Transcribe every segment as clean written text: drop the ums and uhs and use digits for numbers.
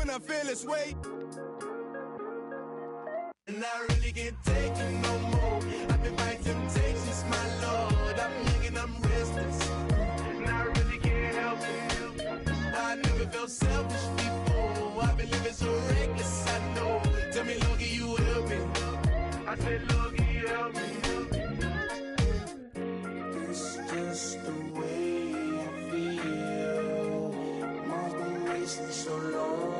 when I feel this way. And I really can't take it no more. I've been fighting temptations, my Lord. I'm young and I'm restless, and I really can't help it. I never felt selfish before. I've been living so reckless, I know. Tell me, Lord, can you help me? I said, Lord, can you help me? It's just the way I feel. Mom's been racing so long.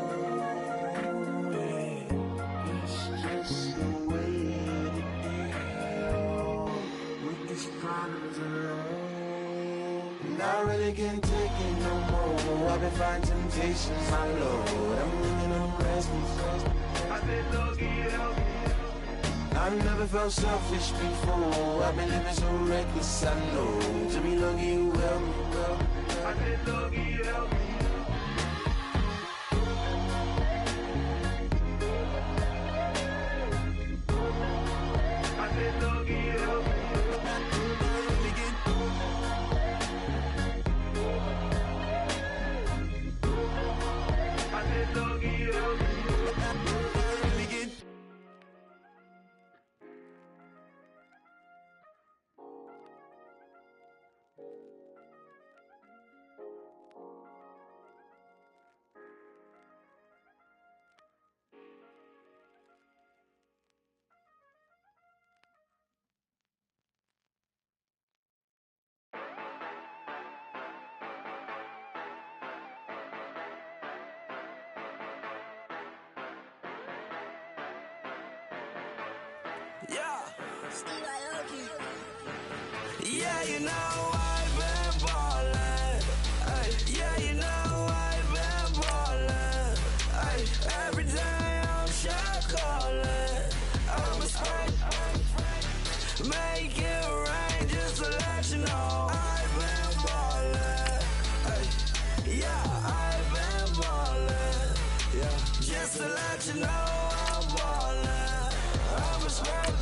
And I really can't take it no more. I've been fighting temptations, my Lord. I'm living on restless. I said, Lord, can you help me? I've never felt selfish before. I've been living so reckless, I know. Tell me, Lord, can you help me? I said, Lord, can you help me? I said, Lord, can you help me? Yeah, you know I've been ballin'. Yeah, you know I've been ballin'. Every day I'm shot callin'. I'm a spray. Make it rain just to let you know I've been ballin'. Yeah, I've been ballin'. Yeah, just to let you know I'm ballin'. I'm a spray.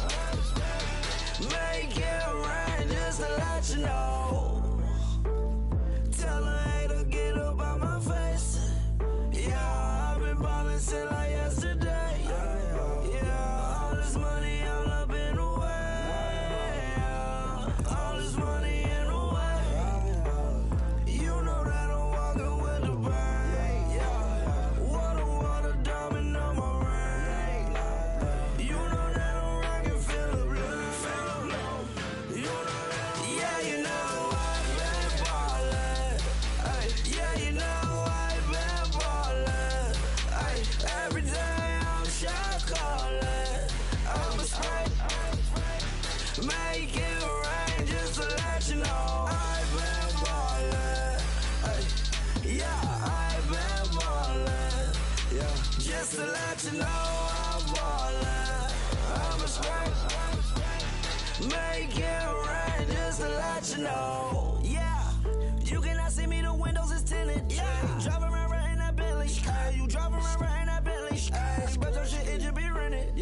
Make it rain just to let you know. Tell a hater get up out my face. Yeah, I've been ballin' since like yesterday. Yeah, all this money all up in the way. All this money in the way. You know that I'm walking with the bank. Yeah, water, diamond on my ring. You know that I'm rockin' feel the blue. You know that, yeah, you know I've been ballin'. Yeah, you know I've been ballin'. Every day I'm shot callin'. I'm a spray. Make it rain just to let you know I've been ballin'. Yeah, I've been ballin'. Yeah, just to let you know I'm ballin'. I'm a spray. Make it rain just to let you know. Yeah, you cannot see me, the windows is tinted. Yeah, driving around right in that Bentley. You driving around right in that Bentley. But your shit, it should be rented.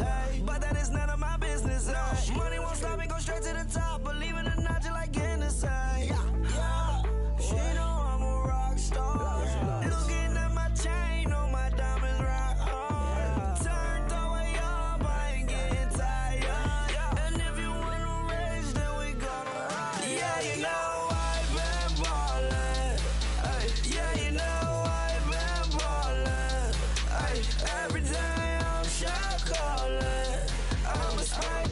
But that is none of my business. Money won't stop me, go straight to the top. Believe it or not, you like getting the same. Yeah, she know I'm a rock star. Looking at my chain, on my diamonds rock hard. Turned the way up, I ain't getting tired. And if you wanna race, then we gonna ride. Yeah, you know I've been ballin'. Yeah, you know I've been ballin'. Every day I'm shot callin'. I'm a spray.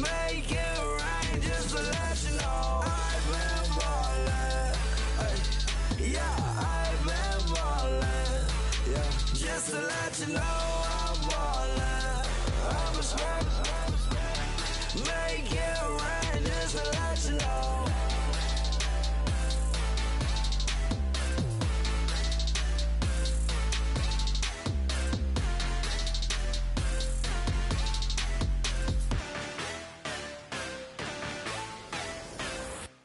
Make it rain just to let you know I've been ballin'. Yeah, I've been ballin'. Yeah, just to let you know I'm ballin'. I'm a spray. Make it rain just to let you know.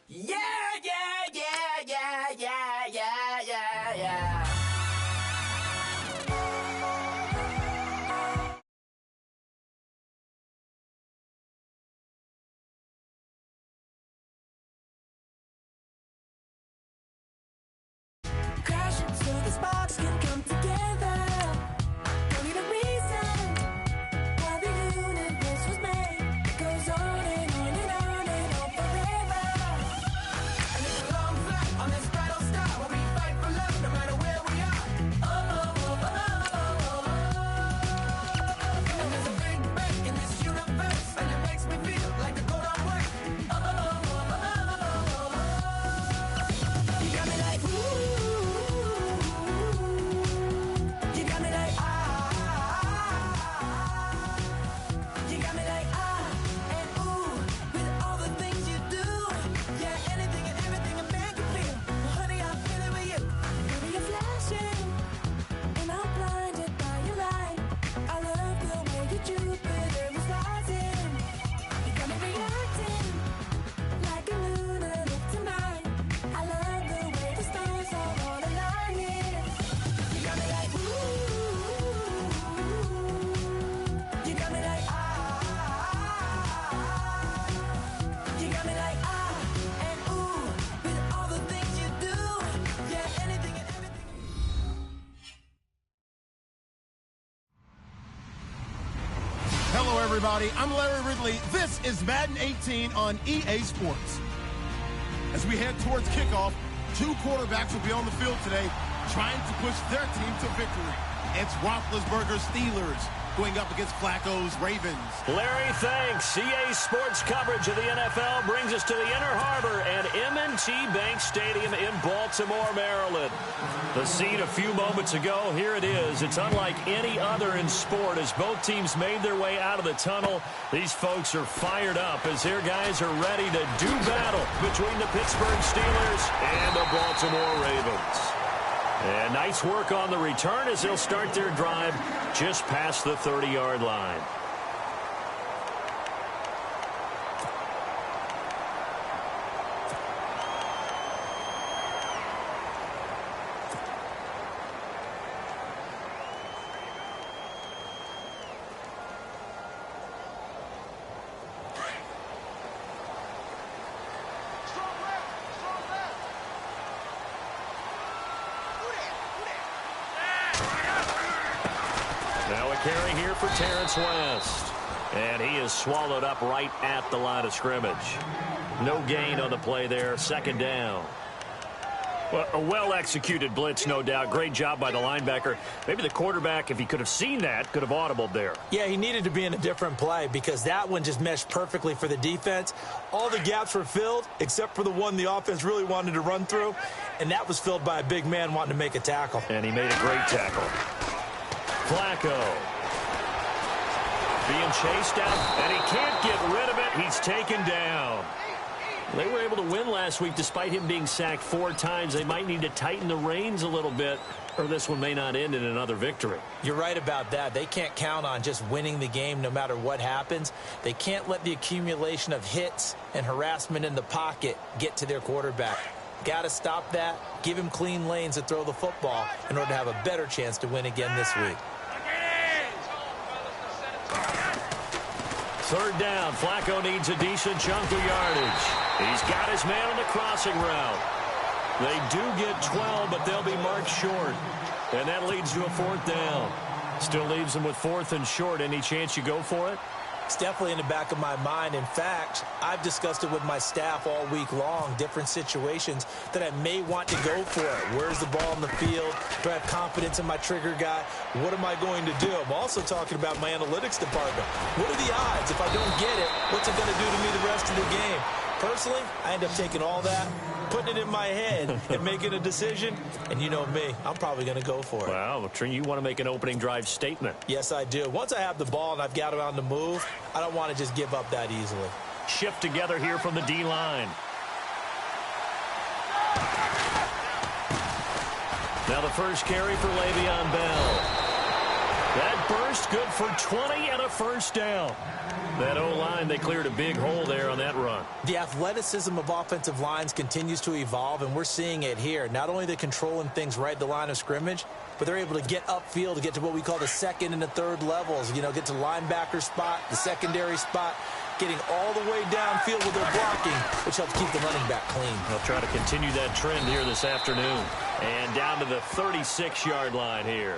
Yeah, yeah, yeah, yeah, yeah, yeah, yeah, yeah. everybody. I'm Larry Ridley. This is Madden 18 on EA Sports. As we head towards kickoff, two quarterbacks will be on the field today trying to push their team to victory. It's Roethlisberger's Steelers going up against Flacco's Ravens. Larry, thanks. EA Sports coverage of the NFL brings us to the Inner Harbor at M&T Bank Stadium in Baltimore, Maryland. The scene a few moments ago, here it is. It's unlike any other in sport as both teams made their way out of the tunnel. These folks are fired up as their guys are ready to do battle between the Pittsburgh Steelers and the Baltimore Ravens. And nice work on the return as they'll start their drive just past the 30-yard line. Now a carry here for Terrence West. And he is swallowed up right at the line of scrimmage. No gain on the play there. Second down. Well, a well-executed blitz, no doubt. Great job by the linebacker. Maybe the quarterback, if he could have seen that, could have audibled there. Yeah, he needed to be in a different play because that one just meshed perfectly for the defense. All the gaps were filled except for the one the offense really wanted to run through, and that was filled by a big man wanting to make a tackle. And he made a great tackle. Flacco being chased out, and he can't get rid of it. He's taken down. They were able to win last week despite him being sacked 4 times. They might need to tighten the reins a little bit, or this one may not end in another victory. You're right about that. They can't count on just winning the game no matter what happens. They can't let the accumulation of hits and harassment in the pocket get to their quarterback. Got to stop that, give him clean lanes to throw the football in order to have a better chance to win again this week. Third down. Flacco needs a decent chunk of yardage. He's got his man on the crossing route. They do get 12, but they'll be marked short. And that leads to a 4th down. Still leaves them with 4th and short. Any chance you go for it? It's definitely in the back of my mind. In fact, I've discussed it with my staff all week long, different situations that I may want to go for it. Where's the ball on the field? Do I have confidence in my trigger guy? What am I going to do? I'm also talking about my analytics department. What are the odds? If I don't get it, what's it going to do to me the rest of the game? Personally, I end up taking all that, putting it in my head, and making a decision. And you know me, I'm probably going to go for it. Wow, you want to make an opening drive statement. Yes, I do. Once I have the ball and I've got it on the move, I don't want to just give up that easily. Shift together here from the D-line. Now the first carry for Le'Veon Bell. That burst good for 20 and a first down. That O-line, they cleared a big hole there on that run. The athleticism of offensive lines continues to evolve, and we're seeing it here. Not only they're controlling things right at the line of scrimmage, but they're able to get upfield to get to what we call the second and the third levels. You know, get to linebacker spot, the secondary spot, getting all the way downfield with their blocking, which helps keep the running back clean. They'll try to continue that trend here this afternoon. And down to the 36-yard line here.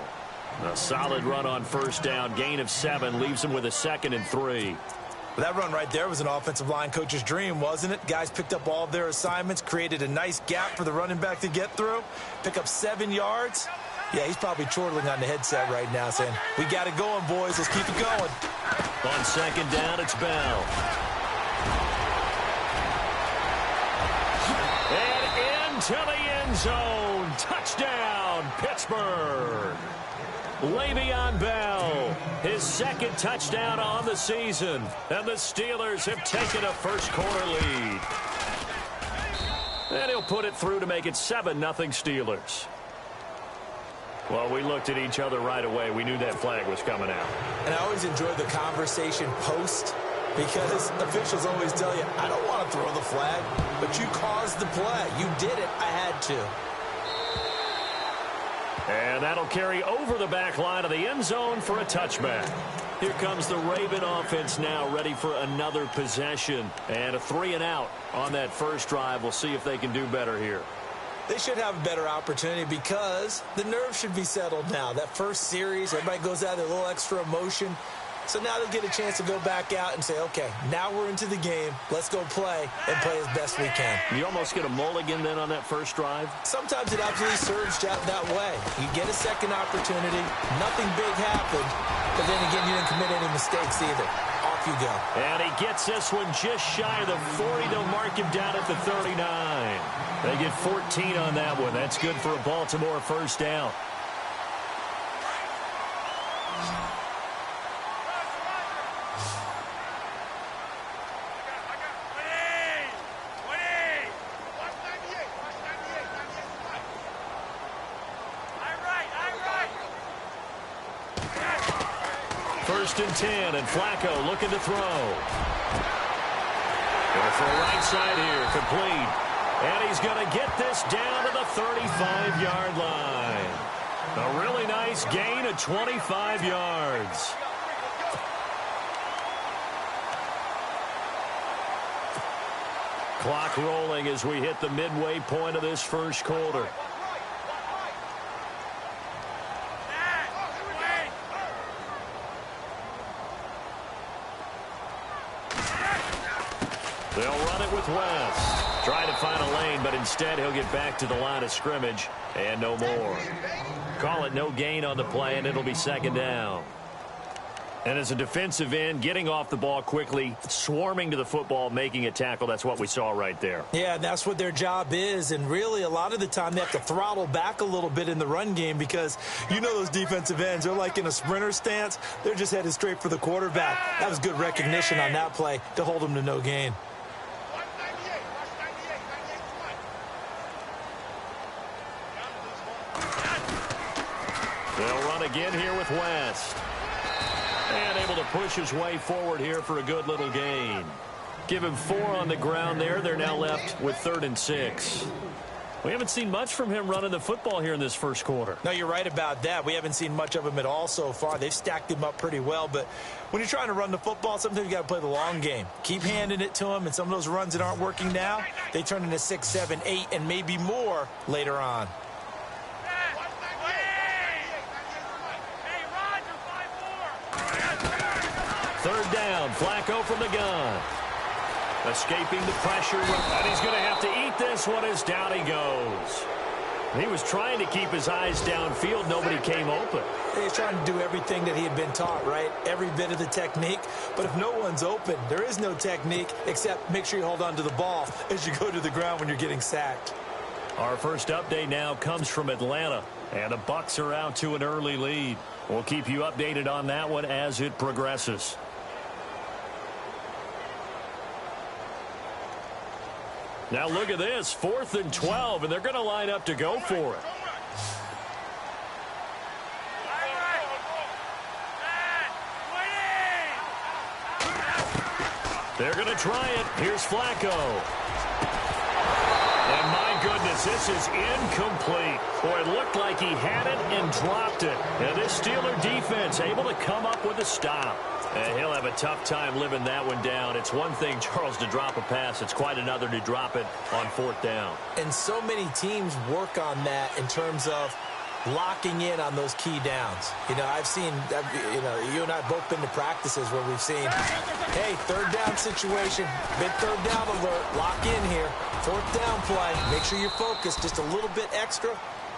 A solid run on first down. Gain of 7 leaves him with a 2nd and 3. Well, that run right there was an offensive line coach's dream, wasn't it? Guys picked up all of their assignments, created a nice gap for the running back to get through, pick up 7 yards. Yeah, he's probably chortling on the headset right now saying, we got it going, boys. Let's keep it going. On second down, it's Bell. And into the end zone. Touchdown, Pittsburgh. Le'Veon Bell, his 2nd touchdown on the season, and the Steelers have taken a first-quarter lead. And he'll put it through to make it 7-0 Steelers. Well, we looked at each other right away. We knew that flag was coming out. And I always enjoy the conversation post because officials always tell you, I don't want to throw the flag, but you caused the play. You did it. I had to. And that'll carry over the back line of the end zone for a touchback. Here comes the Raven offense now, ready for another possession. And a 3-and-out on that first drive. We'll see if they can do better here. They should have a better opportunity because the nerves should be settled now. That first series, everybody goes out with a little extra emotion. So now they get a chance to go back out and say, okay, now we're into the game. Let's go play and play as best we can. You almost get a mulligan then on that first drive? Sometimes it absolutely serves that way. You get a second opportunity. Nothing big happened. But then again, you didn't commit any mistakes either. Off you go. And he gets this one just shy of the 40. They'll mark him down at the 39. They get 14 on that one. That's good for a Baltimore first down. First and 10, and Flacco looking to throw. Going to throw right side here, complete. And he's going to get this down to the 35-yard line. A really nice gain of 25 yards. Clock rolling as we hit the midway point of this first quarter. They'll run it with West. Trying to find a lane, but instead he'll get back to the line of scrimmage and no more. Call it no gain on the play, and it'll be second down. And as a defensive end, getting off the ball quickly, swarming to the football, making a tackle, that's what we saw right there. Yeah, that's what their job is, and really a lot of the time they have to throttle back a little bit in the run game because you know those defensive ends, they're like in a sprinter stance. They're just headed straight for the quarterback. That was good recognition on that play to hold them to no gain. They'll run again here with West. And able to push his way forward here for a good little gain. Give him 4 on the ground there. They're now left with 3rd and 6. We haven't seen much from him running the football here in this first quarter. No, you're right about that. We haven't seen much of him at all so far. They've stacked him up pretty well, but when you're trying to run the football, sometimes you got to play the long game. Keep handing it to him, and some of those runs that aren't working now, they turn into 6, 7, 8, and maybe more later on. Third down, Flacco from the gun. Escaping the pressure, and he's going to have to eat this one as down he goes. He was trying to keep his eyes downfield. Nobody came open. He's trying to do everything that he had been taught, right? Every bit of the technique. But if no one's open, there is no technique except make sure you hold on to the ball as you go to the ground when you're getting sacked. Our first update now comes from Atlanta, and the Bucs are out to an early lead. We'll keep you updated on that one as it progresses. Now look at this, 4th and 12, and they're going to line up to go for it. They're going to try it. Here's Flacco. And my goodness, this is incomplete. Boy, it looked like he had it and dropped it. And this Steeler defense able to come up with a stop. And he'll have a tough time living that one down. It's one thing, Charles, to drop a pass. It's quite another to drop it on 4th down. And so many teams work on that in terms of locking in on those key downs. You know, I've seen, you and I have both been to practices where we've seen, hey, 3rd down situation, big 3rd down alert, lock in here, 4th down play, make sure you're focused just a little bit extra.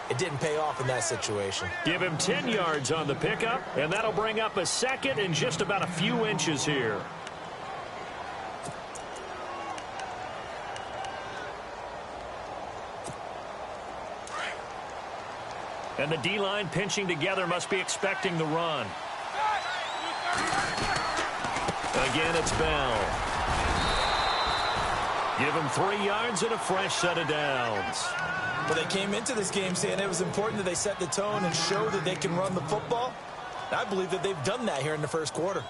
It didn't pay off in that situation. Give him 10 yards on the pickup, and that'll bring up a 2nd and just about a few inches here. And the D-line pinching together must be expecting the run. Again, it's Bell. Give him 3 yards and a fresh set of downs. Well, they came into this game saying it was important that they set the tone and show that they can run the football. I believe that they've done that here in the first quarter.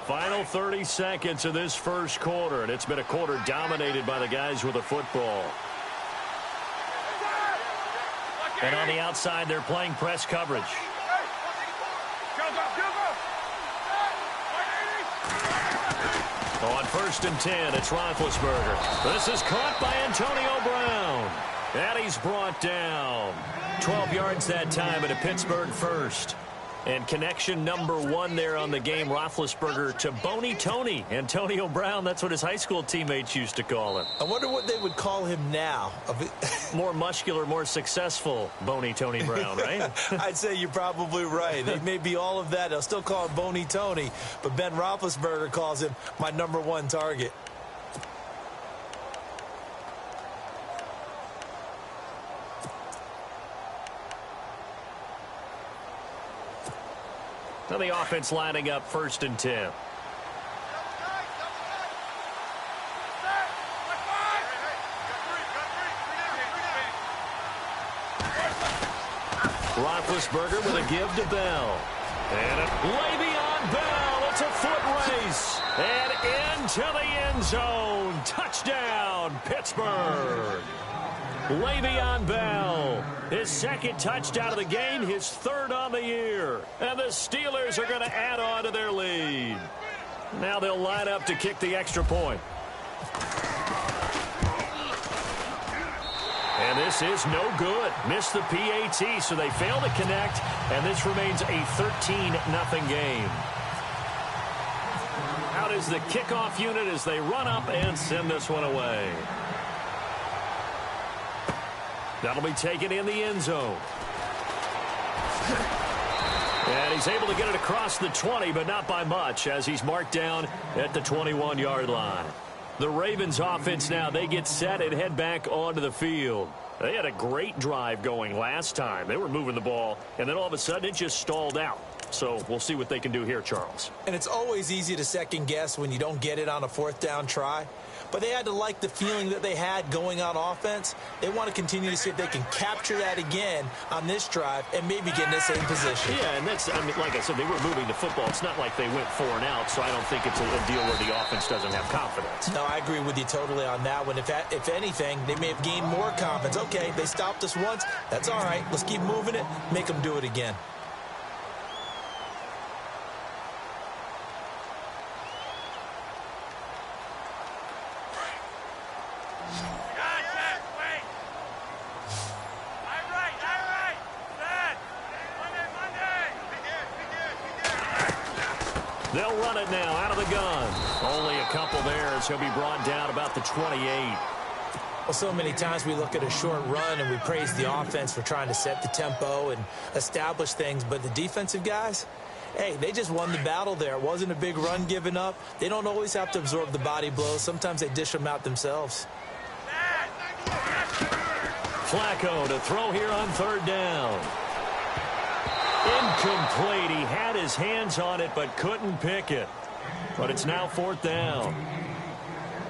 Final 30 seconds of this first quarter, and it's been a quarter dominated by the guys with the football. And on the outside, they're playing press coverage. On 1st and 10, it's Roethlisberger. This is caught by Antonio Brown. And he's brought down. 12 yards that time and a Pittsburgh first. And connection number 1 there on the game, Roethlisberger to Boney Tony. Antonio Brown, that's what his high school teammates used to call him. I wonder what they would call him now. More muscular, more successful Boney Tony Brown, right? I'd say you're probably right. They may be all of that. They'll still call him Boney Tony, but Ben Roethlisberger calls him my number 1 target. So the offense lining up 1st and 10. Roethlisberger with a give to Bell. And a Le'Veon Bell. It's a foot race. And into the end zone. Touchdown, Pittsburgh. Le'Veon Bell, his 2nd touchdown of the game, his 3rd on the year. And the Steelers are going to add on to their lead. Now they'll line up to kick the extra point. And this is no good. Missed the PAT, so they fail to connect, and this remains a 13-0 game. Out is the kickoff unit as they run up and send this one away. That'll be taken in the end zone. And he's able to get it across the 20, but not by much, as he's marked down at the 21-yard line. The Ravens offense now, they get set and head back onto the field. They had a great drive going last time. They were moving the ball, and then all of a sudden it just stalled out. So we'll see what they can do here, Charles. And it's always easy to second guess when you don't get it on a 4th down try. But they had to like the feeling that they had going on offense. They want to continue to see if they can capture that again on this drive and maybe get in the same position. Yeah, and that's, I mean, like I said, they were moving the football. It's not like they went 4 and out, so I don't think it's a deal where the offense doesn't have confidence. No, I agree with you totally on that one. If anything, they may have gained more confidence. Okay, they stopped us once. That's all right. Let's keep moving it. Make them do it again. They'll run it now out of the gun. Only a couple there as he'll be brought down about the 28. Well, so many times we look at a short run and we praise the offense for trying to set the tempo and establish things, but the defensive guys, hey, they just won the battle there. It wasn't a big run given up. They don't always have to absorb the body blows. Sometimes they dish them out themselves. Flacco to throw here on 3rd down. Incomplete. He had his hands on it but couldn't pick it. But it's now 4th down.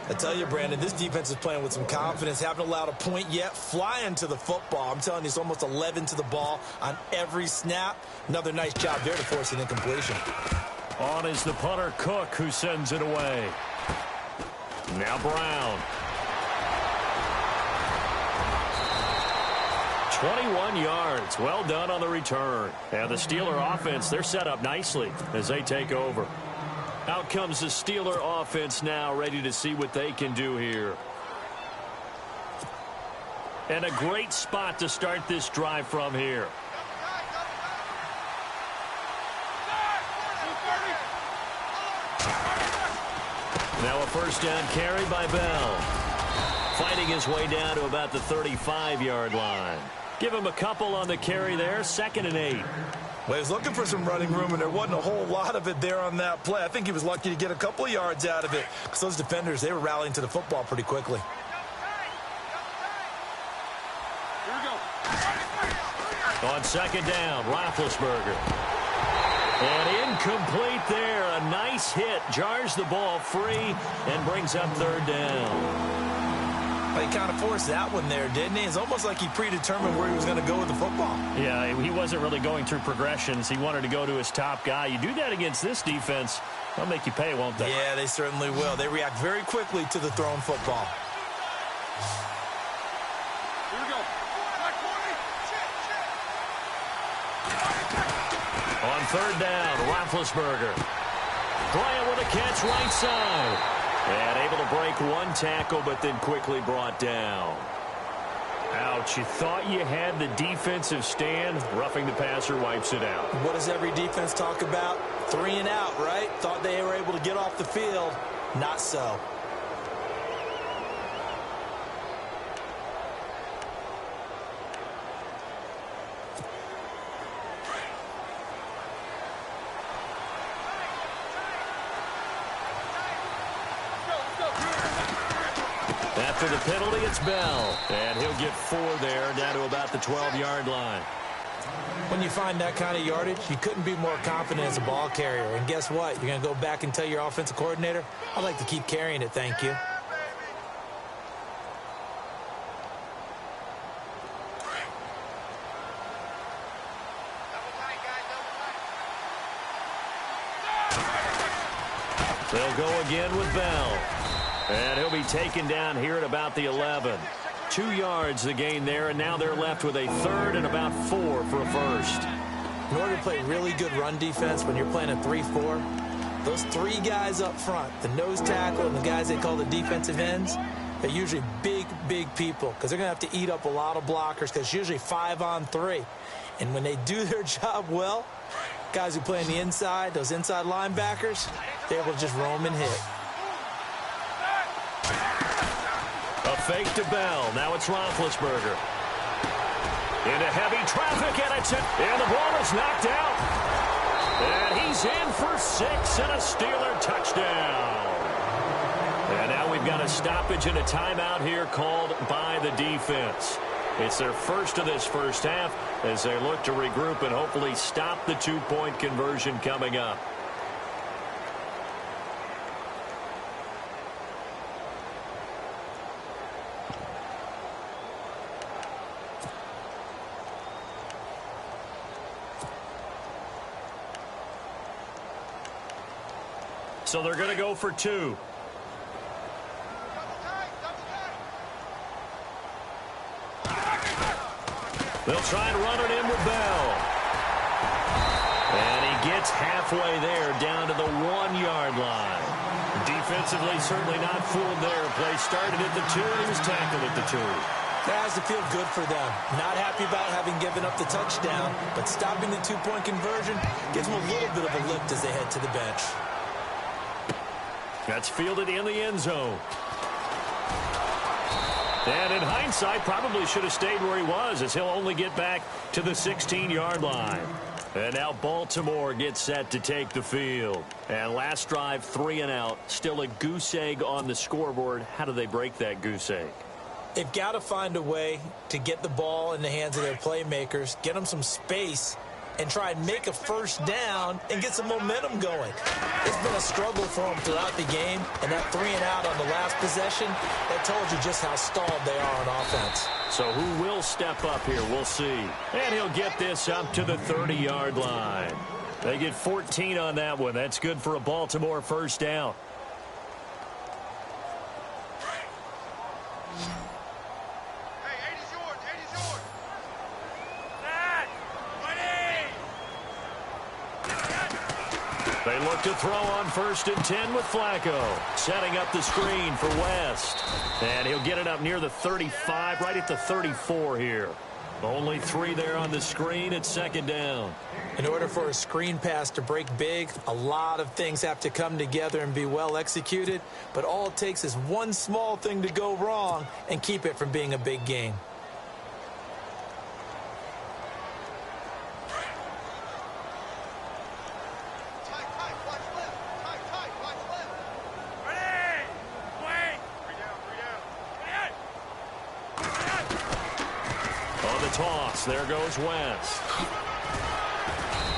I tell you, Brandon, this defense is playing with some confidence. Haven't allowed a point yet. Flying to the football. I'm telling you, it's almost 11 to the ball on every snap. Another nice job there to force an incompletion. On is the punter, Cook, who sends it away. Now Brown. 21 yards. Well done on the return. And the Steeler offense, they're set up nicely as they take over. Out comes the Steeler offense now, ready to see what they can do here. And a great spot to start this drive from here. Now a 1st down carry by Bell. Fighting his way down to about the 35-yard line. Give him a couple on the carry there. 2nd and 8. Well, he was looking for some running room, and there wasn't a whole lot of it there on that play. I think he was lucky to get a couple of yards out of it because those defenders, they were rallying to the football pretty quickly. Here we go. On 2nd down, Roethlisberger. And incomplete there. A nice hit. Jars the ball free and brings up 3rd down. But he kind of forced that one there, didn't he? It's almost like he predetermined where he was going to go with the football. Yeah, he wasn't really going through progressions. He wanted to go to his top guy. You do that against this defense, they'll make you pay, won't they? Yeah, they certainly will. They react very quickly to the thrown football. Here we go. On 3rd down, Roethlisberger. Bryant with a catch right side. And able to break one tackle, but then quickly brought down. Ouch, you thought you had the defensive stand. Roughing the passer wipes it out. What does every defense talk about? 3 and out, right? Thought they were able to get off the field. Not so. After the penalty, it's Bell. And he'll get 4 there, down to about the 12-yard line. When you find that kind of yardage, you couldn't be more confident as a ball carrier. And guess what? You're going to go back and tell your offensive coordinator, I'd like to keep carrying it, thank you. They'll go again with Bell. And he'll be taken down here at about the 11. 2 yards the gain there, and now they're left with a 3rd and about 4 for a first. In order to play really good run defense when you're playing a 3-4, those 3 guys up front, the nose tackle and the guys they call the defensive ends, they're usually big, big people because they're going to have to eat up a lot of blockers because it's usually 5 on 3. And when they do their job well, guys who play on the inside, those inside linebackers, they're able to just roam and hit. A fake to Bell. Now it's Roethlisberger. Into heavy traffic, and the ball is knocked out. And he's in for 6 and a Steeler touchdown. And now we've got a stoppage and a timeout here called by the defense. It's their first of this first half as they look to regroup and hopefully stop the 2-point conversion coming up. So they're going to go for 2. They'll try and run it in with Bell. And he gets halfway there down to the 1-yard line. Defensively, certainly not fooled there. Play started at the 2, and he was tackled at the 2. That has to feel good for them. Not happy about having given up the touchdown, but stopping the 2-point conversion gives them a little bit of a lift as they head to the bench. That's fielded in the end zone. And in hindsight, probably should have stayed where he was as he'll only get back to the 16-yard line. And now Baltimore gets set to take the field. And last drive, 3 and out. Still a goose egg on the scoreboard. How do they break that goose egg? They've got to find a way to get the ball in the hands of their playmakers, get them some space, and try and make a first down and get some momentum going. It's been a struggle for them throughout the game, and that 3 and out on the last possession, that told you just how stalled they are on offense. So who will step up here? We'll see. And he'll get this up to the 30-yard line. They get 14 on that one. That's good for a Baltimore first down. They look to throw on 1st and 10 with Flacco. Setting up the screen for West. And he'll get it up near the 35, right at the 34 here. Only 3 there on the screen at 2nd down. In order for a screen pass to break big, a lot of things have to come together and be well executed. But all it takes is one small thing to go wrong and keep it from being a big game. Toss. There goes West.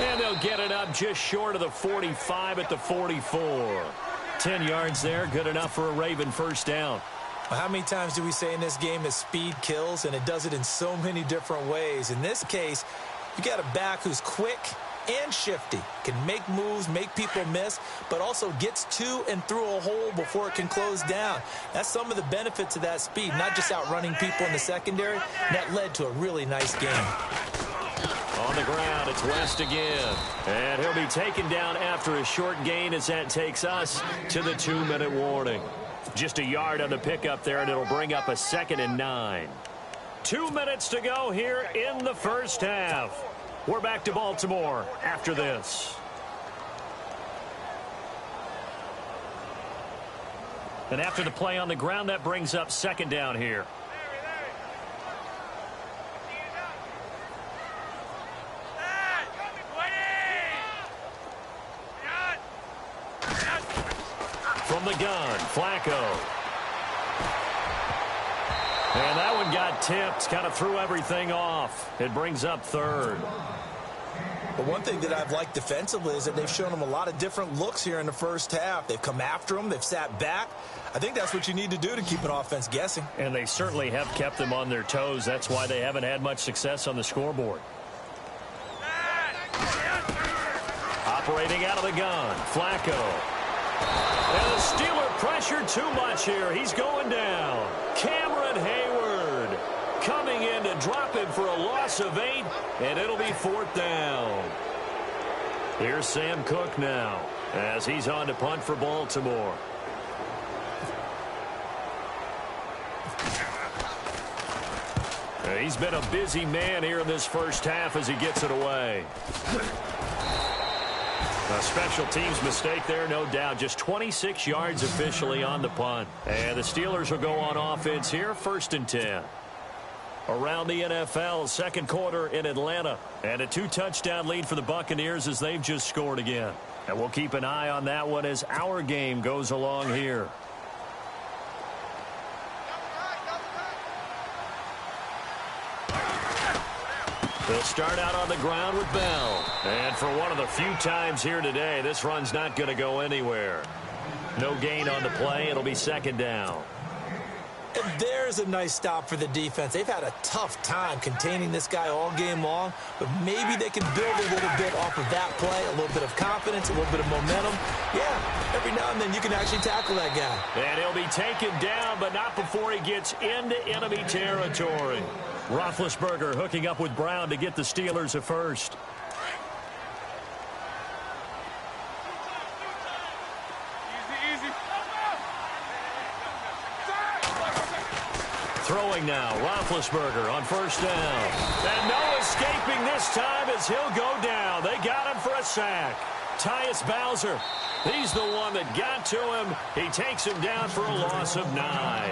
And they'll get it up just short of the 45 at the 44. 10 yards there. Good enough for a Raven first down. Well, how many times do we say in this game that speed kills, and it does it in so many different ways? In this case, you got a back who's quick and shifty, can make moves, make people miss, but also gets to and through a hole before it can close down. That's some of the benefits of that speed, not just outrunning people in the secondary. That led to a really nice game. On the ground, it's West again. And he'll be taken down after a short gain as that takes us to the 2-minute warning. Just a yard on the pickup there, and it'll bring up a 2nd and 9. 2 minutes to go here in the first half. We're back to Baltimore after this. And after the play on the ground, that brings up second down here. From the gun, Flacco. And that one got tipped, kind of threw everything off. It brings up third. But one thing that I've liked defensively is that they've shown them a lot of different looks here in the first half. They've come after them. They've sat back. I think that's what you need to do to keep an offense guessing. And they certainly have kept them on their toes. That's why they haven't had much success on the scoreboard. Operating out of the gun, Flacco. And the Steeler pressure too much here. He's going down. Cameron Hayward coming in to drop him for a loss of 8, and it'll be fourth down. Here's Sam Cook now as he's on to punt for Baltimore. He's been a busy man here in this first half as he gets it away. A special teams mistake there, no doubt. Just 26 yards officially on the punt. And the Steelers will go on offense here, 1st and 10. Around the NFL, second quarter in Atlanta. And a 2-touchdown lead for the Buccaneers as they've just scored again. And we'll keep an eye on that one as our game goes along here. They'll start out on the ground with Bell. And for one of the few times here today, this run's not going to go anywhere. No gain on the play. It'll be second down. And there's a nice stop for the defense. They've had a tough time containing this guy all game long, but maybe they can build a little bit off of that play, a little bit of confidence, a little bit of momentum. Yeah, every now and then you can actually tackle that guy. And he'll be taken down, but not before he gets into enemy territory. Roethlisberger hooking up with Brown to get the Steelers a first. Throwing now, Roethlisberger on first down. And no escaping this time as he'll go down. They got him for a sack. Tyus Bowser, he's the one that got to him. He takes him down for a loss of 9.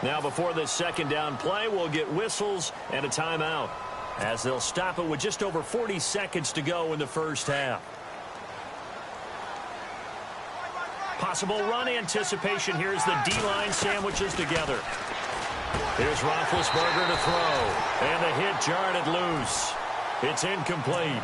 Now before this second down play, we'll get whistles and a timeout as they'll stop it with just over 40 seconds to go in the first half. Possible run anticipation here as the D-line sandwiches together. Here's Roethlisberger to throw. And the hit jarred it loose. It's incomplete.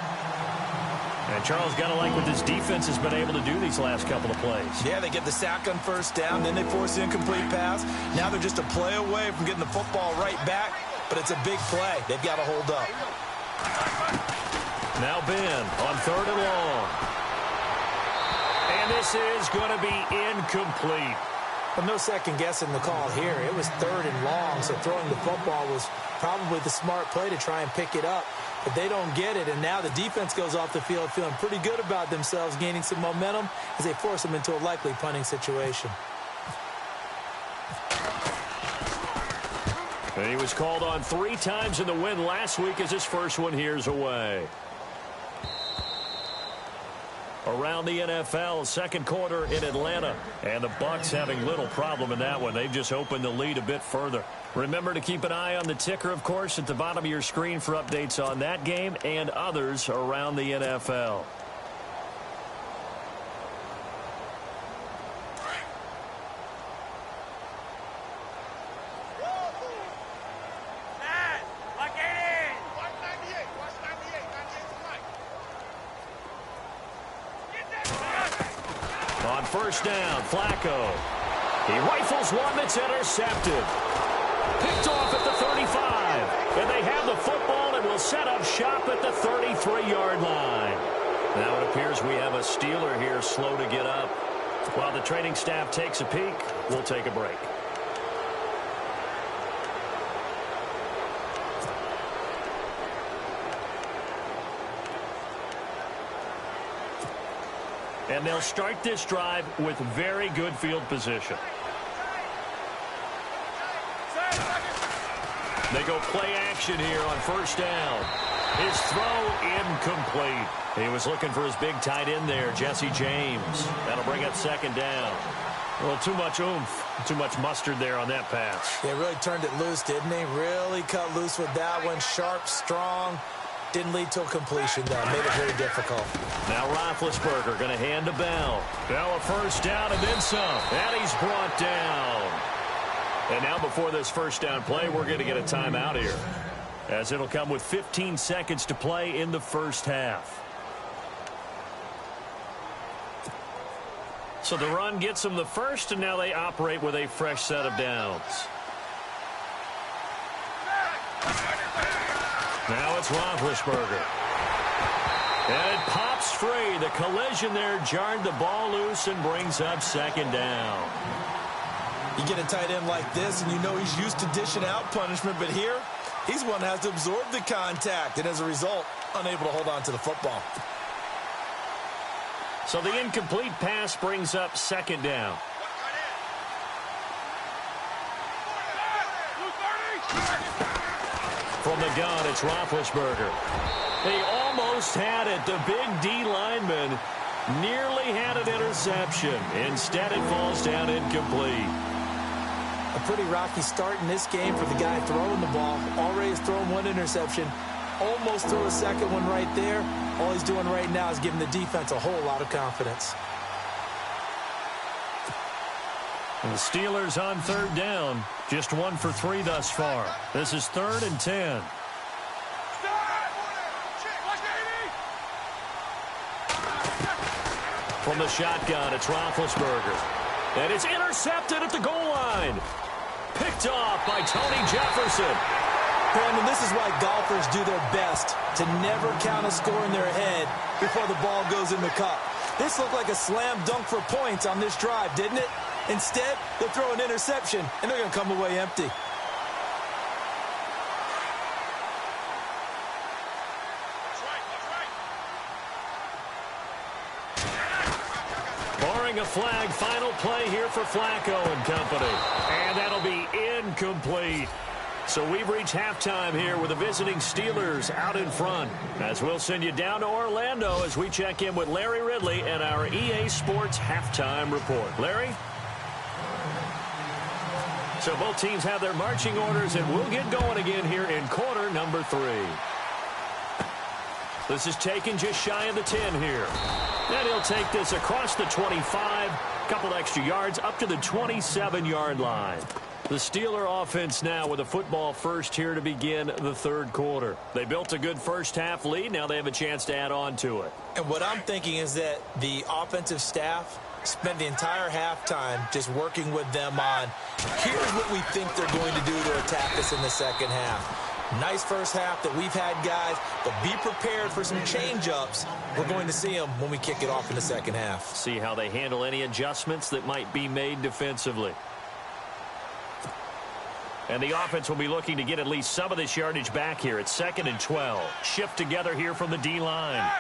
And Charles, got to like what this defense has been able to do these last couple of plays. Yeah, they get the sack on first down, then they force the incomplete pass. Now they're just a play away from getting the football right back, but it's a big play. They've got to hold up. Now Ben on 3rd and long. And this is going to be incomplete. But no second guessing the call here. It was 3rd and long, so throwing the football was probably the smart play to try and pick it up. But they don't get it, and now the defense goes off the field feeling pretty good about themselves, gaining some momentum as they force them into a likely punting situation. And he was called on 3 times in the win last week as his first one here's away. Around the NFL, second quarter in Atlanta. And the Bucs having little problem in that one. They've just opened the lead a bit further. Remember to keep an eye on the ticker, of course, at the bottom of your screen for updates on that game and others around the NFL. On first down, Flacco. He rifles one that's intercepted. Picked off at the 35. And they have the football and will set up shop at the 33-yard line. Now it appears we have a Steeler here slow to get up. While the training staff takes a peek, we'll take a break. And they'll start this drive with very good field position. They go play action here on first down. His throw incomplete. He was looking for his big tight end there, Jesse James. That'll bring up second down. Well, too much oomph, too much mustard there on that pass. Yeah, really turned it loose, didn't he? Really cut loose with that one. Sharp, strong. Didn't lead to a completion, though. Made it very difficult. Now Roethlisberger going to hand to Bell. Bell a first down and then some. And he's brought down. And now before this first down play, we're going to get a timeout here, as it'll come with 15 seconds to play in the first half. So the run gets them the first, and now they operate with a fresh set of downs. Now it's Roethlisberger. And it pops free. The collision there jarred the ball loose and brings up second down. You get a tight end like this, and you know he's used to dishing out punishment, but here, he's one that has to absorb the contact, and as a result, unable to hold on to the football. So the incomplete pass brings up second down. From the gun, it's Roethlisberger. They almost had it. The big D lineman nearly had an interception. Instead, it falls down incomplete. A pretty rocky start in this game for the guy throwing the ball. Already has thrown one interception. Almost threw a second one right there. All he's doing right now is giving the defense a whole lot of confidence. And the Steelers on third down. Just 1 for 3 thus far. This is 3rd and 10. From the shotgun, it's Roethlisberger. And it's intercepted at the goal line. Picked off by Tony Jefferson. Brandon, this is why golfers do their best to never count a score in their head before the ball goes in the cup. This looked like a slam dunk for points on this drive, didn't it? Instead, they'll throw an interception, and they're going to come away empty. Barring a flag, final play here for Flacco and company. And that'll be incomplete. So we've reached halftime here with the visiting Steelers out in front, as we'll send you down to Orlando as we check in with Larry Ridley and our EA Sports halftime report. Larry? So both teams have their marching orders, and we'll get going again here in quarter number 3. This is taken just shy of the 10 here. And he'll take this across the 25, couple extra yards up to the 27-yard line. The Steeler offense now with a football first here to begin the third quarter. They built a good first half lead. Now they have a chance to add on to it. And what I'm thinking is that the offensive staff spent the entire halftime just working with them on, here's what we think they're going to do to attack us in the second half. Nice first half that we've had, guys, but be prepared for some change-ups. We're going to see them when we kick it off in the second half. See how they handle any adjustments that might be made defensively. And the offense will be looking to get at least some of this yardage back here. It's 2nd and 12. Shift together here from the D-line.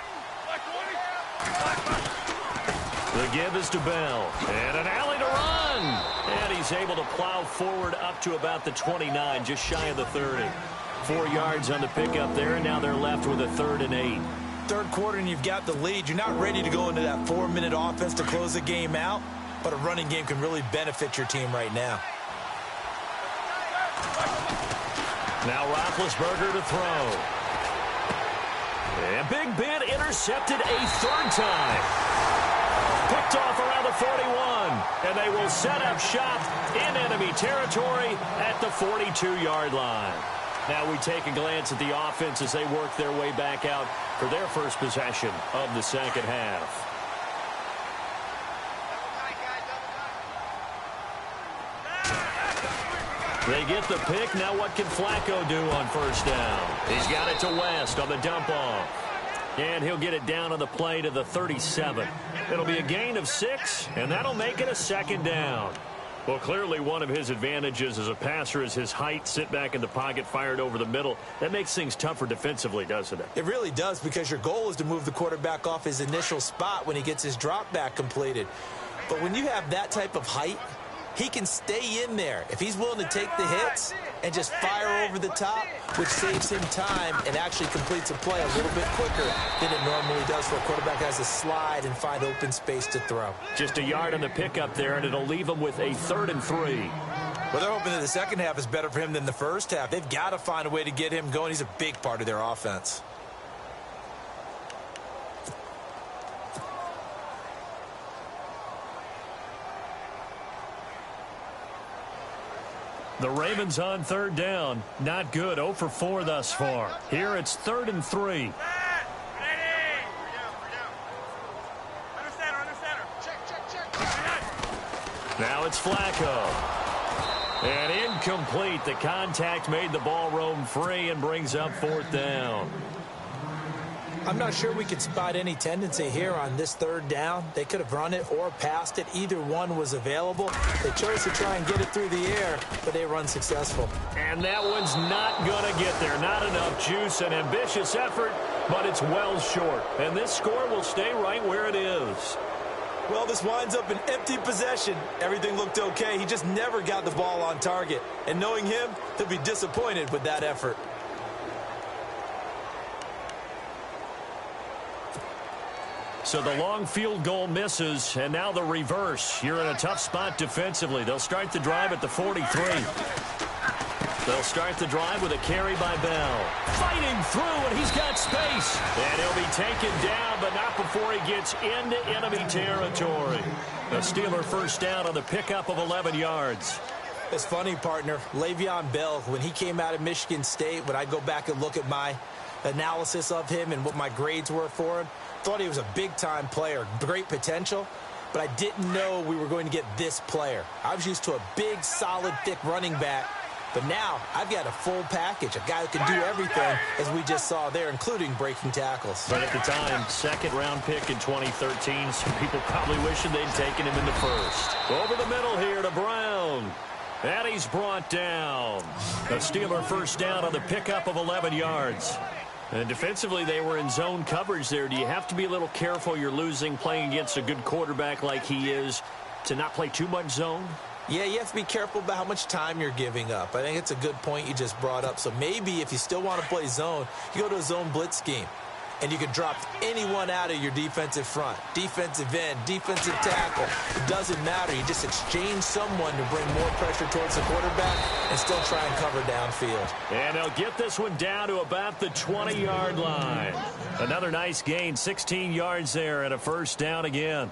The give is to Bell. And an alley to run. And he's able to plow forward up to about the 29, just shy of the 30. 4 yards on the pickup there, and now they're left with a 3rd and 8. Third quarter, and you've got the lead. You're not ready to go into that 4-minute offense to close the game out, but a running game can really benefit your team right now. Now Roethlisberger to throw. And Big Ben intercepted a 3rd time. Picked off around the 41. And they will set up shop in enemy territory at the 42-yard line. Now we take a glance at the offense as they work their way back out for their first possession of the second half. They get the pick. Now what can Flacco do on first down? He's got it to West on the dump off. And he'll get it down on the play to the 37. It'll be a gain of 6, and that'll make it a 2nd down. Well, clearly one of his advantages as a passer is his height. Sit back in the pocket, fired over the middle. That makes things tougher defensively, doesn't it? It really does, because your goal is to move the quarterback off his initial spot when he gets his drop back completed. But when you have that type of height, he can stay in there if he's willing to take the hits and just fire over the top, which saves him time and actually completes a play a little bit quicker than it normally does for a quarterback that has to slide and find open space to throw. Just a yard on the pickup there, and it'll leave him with a 3rd and 3. Well, they're hoping that the second half is better for him than the first half. They've got to find a way to get him going. He's a big part of their offense. The Ravens on 3rd down. Not good. 0 for 4 thus far. Here it's 3rd and 3. Now it's Flacco. And incomplete. The contact made the ball roam free and brings up 4th down. I'm not sure we could spot any tendency here on this 3rd down. They could have run it or passed it. Either one was available. They chose to try and get it through the air, but they were unsuccessful. And that one's not going to get there. Not enough juice. An ambitious effort, but it's well short. And this score will stay right where it is. Well, this winds up an empty possession. Everything looked okay. He just never got the ball on target. And knowing him, he'll be disappointed with that effort. So the long field goal misses, and now the reverse. You're in a tough spot defensively. They'll start the drive at the 43. They'll start the drive with a carry by Bell. Fighting through, and he's got space. And he'll be taken down, but not before he gets into enemy territory. A Steeler 1st down on the pickup of 11 yards. It's funny, partner. Le'Veon Bell, when he came out of Michigan State, when I go back and look at my analysis of him and what my grades were for him, thought he was a big-time player, great potential, but I didn't know we were going to get this player. I was used to a big, solid, thick running back, but now I've got a full package, a guy who can do everything, as we just saw there, including breaking tackles. But at the time, 2nd-round pick in 2013, some people probably wishing they'd taken him in the 1st. Over the middle here to Brown. And he's brought down. A Steeler 1st down on the pickup of 11 yards. And defensively, they were in zone coverage there. Do you have to be a little careful? You're losing, playing against a good quarterback like he is, to not play too much zone? Yeah, you have to be careful about how much time you're giving up. I think it's a good point you just brought up. So maybe if you still want to play zone, you go to a zone blitz scheme. And you can drop anyone out of your defensive front, defensive end, defensive tackle. It doesn't matter. You just exchange someone to bring more pressure towards the quarterback and still try and cover downfield. And they'll get this one down to about the 20-yard line. Another nice gain, 16 yards there, and a 1st down again.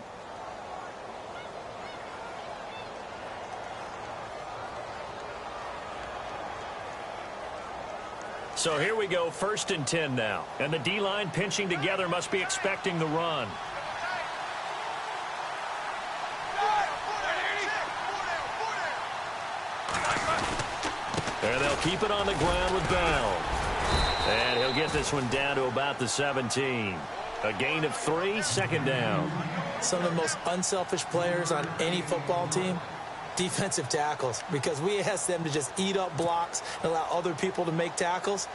So here we go, 1st and 10 now. And the D-line pinching together, must be expecting the run. And they'll keep it on the ground with Bell. And he'll get this one down to about the 17. A gain of 3, 2nd down. Some of the most unselfish players on any football team, defensive tackles, because we ask them to just eat up blocks and allow other people to make tackles.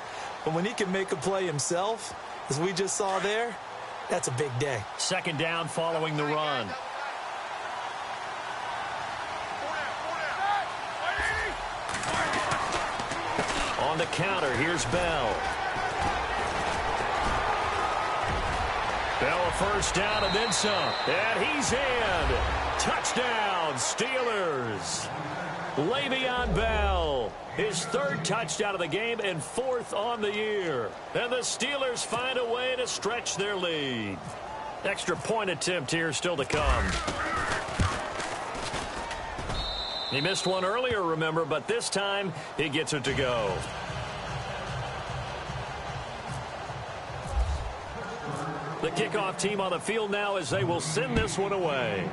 But when he can make a play himself, as we just saw there, that's a big day. 2nd down following the run. On the counter, here's Bell. Bell a 1st down and then some. And he's in. Touchdown, Steelers. Le'Veon Bell, his 3rd touchdown of the game and 4th on the year. And the Steelers find a way to stretch their lead. Extra point attempt here still to come. He missed one earlier, remember, but this time he gets it to go. The kickoff team on the field now as they will send this one away.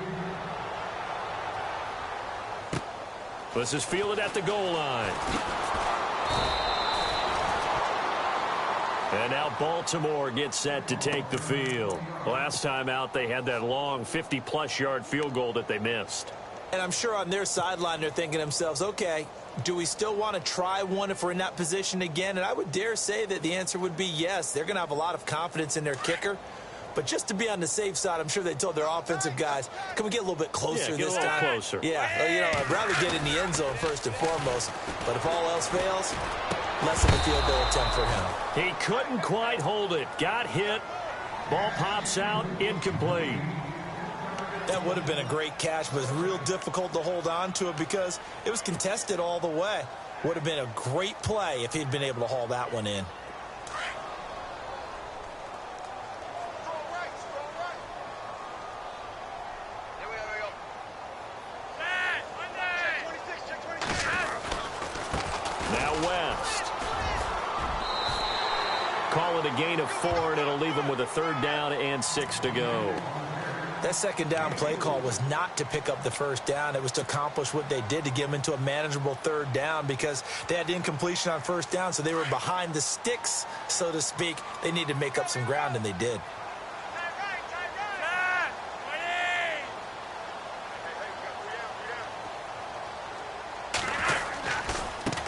This is fielded at the goal line. And now Baltimore gets set to take the field. Last time out, they had that long 50-plus yard field goal that they missed. And I'm sure on their sideline they're thinking to themselves, okay, do we still want to try one if we're in that position again? And I would dare say that the answer would be yes. They're going to have a lot of confidence in their kicker. But just to be on the safe side, I'm sure they told their offensive guys, can we get a little bit closer this time? Closer. Yeah, well, I'd rather get in the end zone first and foremost. But if all else fails, less of a field goal attempt for him. He couldn't quite hold it. Got hit. Ball pops out, incomplete. That would have been a great catch, but it's real difficult to hold on to it because it was contested all the way. Would have been a great play if he'd been able to haul that one in. Now West. Call it a gain of 4, and it'll leave him with a 3rd down and 6 to go. That 2nd down play call was not to pick up the 1st down. It was to accomplish what they did to get them into a manageable 3rd down because they had incompletion on 1st down, so they were behind the sticks, so to speak. They needed to make up some ground, and they did.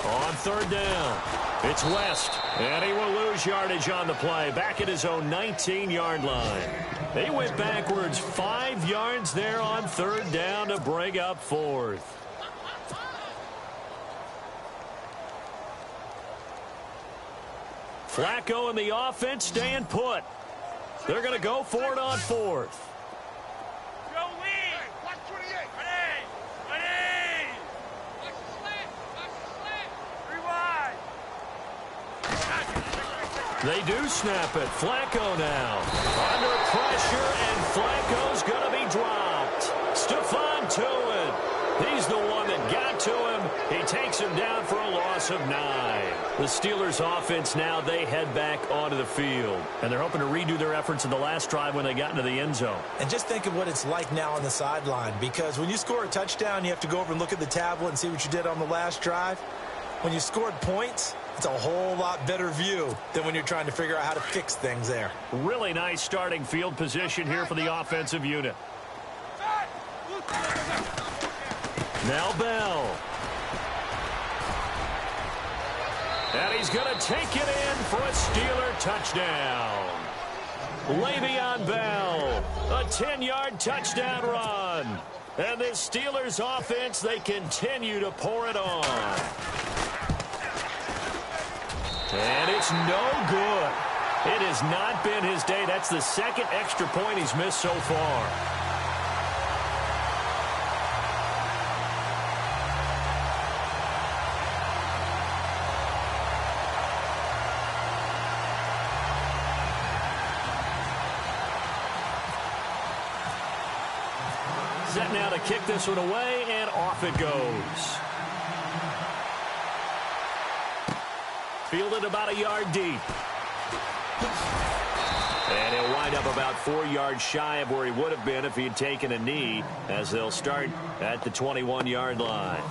On 3rd down, it's West, and he will lose yardage on the play, back at his own 19-yard line. They went backwards 5 yards there on 3rd down to bring up 4th. Flacco and the offense staying put. They're going to go for it on 4th. They do snap it. Flacco now. Under pressure, and Flacco's going to be dropped. Stephon Tuitt. He's the one that got to him. He takes him down for a loss of 9. The Steelers offense now, they head back onto the field. And they're hoping to redo their efforts in the last drive when they got into the end zone. And just think of what it's like now on the sideline. Because when you score a touchdown, you have to go over and look at the tablet and see what you did on the last drive. When you scored points, it's a whole lot better view than when you're trying to figure out how to fix things there. Really nice starting field position here for the offensive unit. Now Bell. And he's going to take it in for a Steeler touchdown. Le'Veon Bell, a 10-yard touchdown run. And the Steelers offense, they continue to pour it on. And it's no good. It has not been his day. That's the 2nd extra point he's missed so far. Set now to kick this one away, and off it goes. Fielded about a yard deep. And he'll wind up about 4 yards shy of where he would have been if he had taken a knee, as they'll start at the 21-yard line.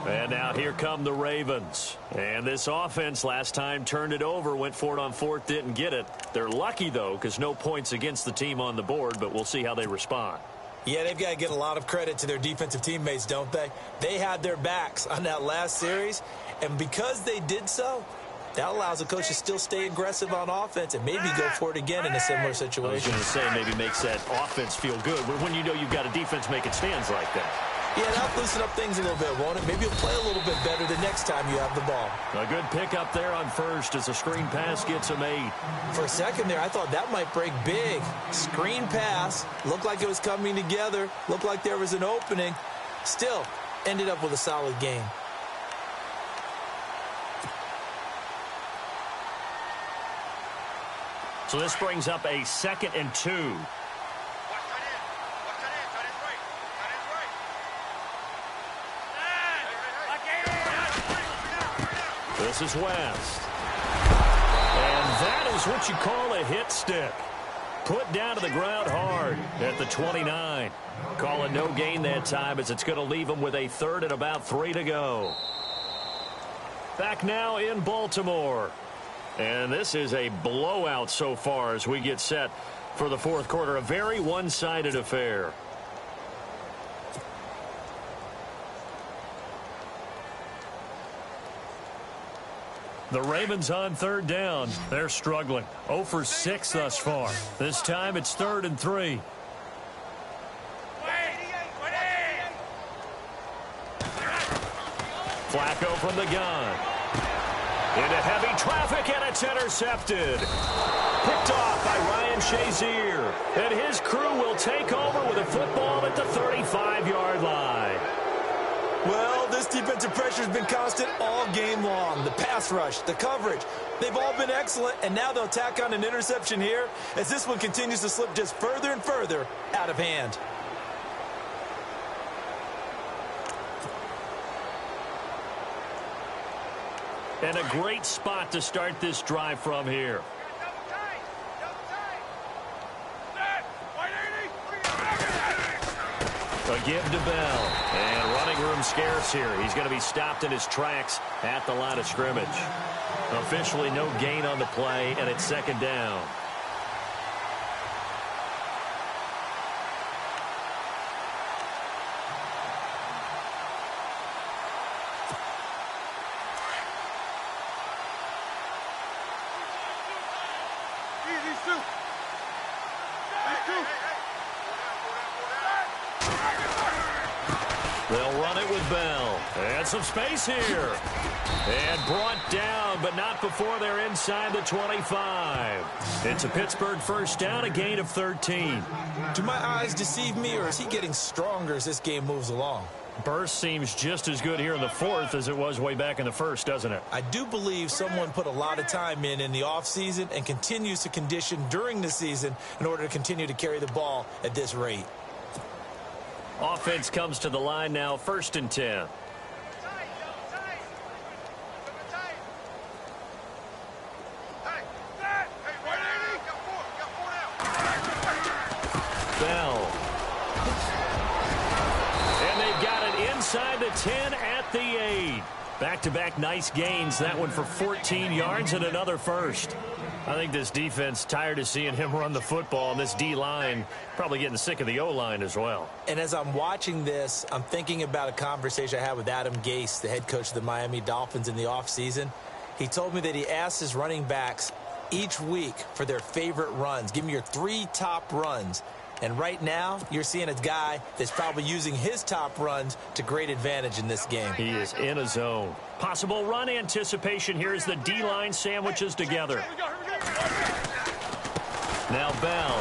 And now here come the Ravens. And this offense last time turned it over, went for it on 4th, didn't get it. They're lucky, though, because no points against the team on the board, but we'll see how they respond. Yeah, they've got to get a lot of credit to their defensive teammates, don't they? They had their backs on that last series, and because they did so, that allows the coach to still stay aggressive on offense and maybe go for it again in a similar situation. I was going to say maybe makes that offense feel good, but when you know you've got a defense making stands like that. Yeah, that'll loosen up things a little bit, won't it? Maybe you'll play a little bit better the next time you have the ball. A good pickup there on 1st as a screen pass gets him 8. For a second there, I thought that might break big. Screen pass. Looked like it was coming together. Looked like there was an opening. Still, ended up with a solid game. So this brings up a 2nd and 2. This is West. And that is what you call a hit stick. Put down to the ground hard at the 29. Call it no gain that time, as it's going to leave him with a 3rd and about 3 to go. Back now in Baltimore. And this is a blowout so far as we get set for the 4th quarter. A very one-sided affair. The Ravens on third down. They're struggling. 0 for 6 thus far. This time it's 3rd and 3. Flacco from the gun. Into heavy traffic, and it's intercepted. Picked off by Ryan Shazier. And his crew will take over with a football at the 35-yard line. Well, this defensive pressure has been constant all game long. The pass rush, the coverage, they've all been excellent, and now they'll tack on an interception here as this one continues to slip just further and further out of hand. And a great spot to start this drive from here. A give to Bell. And running room scarce here. He's going to be stopped in his tracks at the line of scrimmage. Officially no gain on the play, and it's 2nd down. They'll run it with Bell. And some space here. And brought down, but not before they're inside the 25. It's a Pittsburgh first down, a gain of 13. Do my eyes deceive me, or is he getting stronger as this game moves along? Burst seems just as good here in the 4th as it was way back in the 1st, doesn't it? I do believe someone put a lot of time in the offseason and continues to condition during the season in order to continue to carry the ball at this rate. Offense comes to the line now, 1st and 10. Bell. And they've got it inside the 10 at the 8. Back-to-back nice gains. That one for 14 yards and another first. I think this defense tired of seeing him run the football, and this D-line probably getting sick of the O-line as well. And as I'm watching this, I'm thinking about a conversation I had with Adam Gase, the head coach of the Miami Dolphins in the offseason. He told me that he asked his running backs each week for their favorite runs. Give me your 3 top runs. And right now, you're seeing a guy that's probably using his top runs to great advantage in this game. He is in a zone. Possible run anticipation here as the D-line sandwiches together. Now Bell.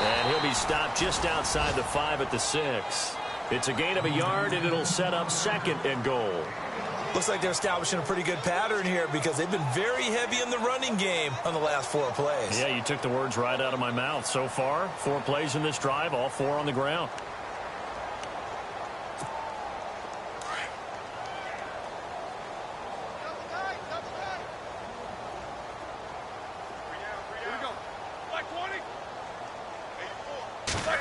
And he'll be stopped just outside the 5 at the 6. It's a gain of a yard, and it'll set up 2nd and goal. Looks like they're establishing a pretty good pattern here because they've been very heavy in the running game on the last 4 plays. Yeah, you took the words right out of my mouth. So far, 4 plays in this drive, all 4 on the ground.